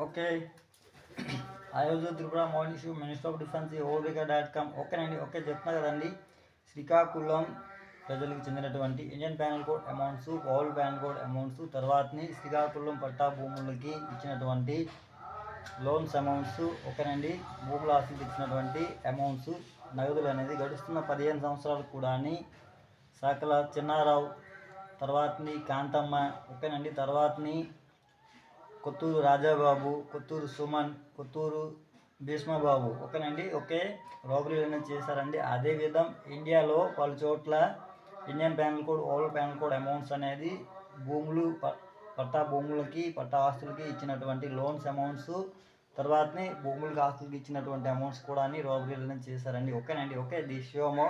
Okay. Ayodhya Tripura morning షూ minister of defence ఓవిక.com. ఓకేనండి. ఓకే చెప్తున్నా కదండి. శ్రీకాకుళం ప్రజలకు చెందినటువంటి ఇండియన్ ప్యానల్ కోడ్ అమౌంట్స్, పౌల్ ప్యానల్ కోడ్ అమౌంట్స్, తర్వాతని శ్రీకాకుళం పట్టా భూములకి ఇచ్చినటువంటి లోన్స్ అమౌంట్స్, ఓకేనండి, భూముల ఆస్తులకు ఇచ్చినటువంటి అమౌంట్స్, నగదులు అనేది గడుస్తున్న 15 సంవత్సరాలు కూడా సకల చిన్నారావు, తర్వాతని కాంతమ్మ, ఓకేనండి, తర్వాతని కొత్తూరు రాజాబాబు, కొత్తూరు సుమన్, కొత్తూరు భీష్మబాబు, ఓకేనండి. ఓకే రాబరీలు అనేది చేశారండి. అదేవిధం ఇండియాలో పలు చోట్ల Indian panel code, old panel code amounts అనేది భూములు, పట్టా భూములకి, పట్టా ఆస్తులకి ఇచ్చినటువంటి లోన్స్ అమౌంట్స్, తర్వాతని భూములకి ఆస్తులకి ఇచ్చినటువంటి అమౌంట్స్ కూడా రాబరీలు అనేది చేశారండి. ఓకేనండి. Okay the షోమో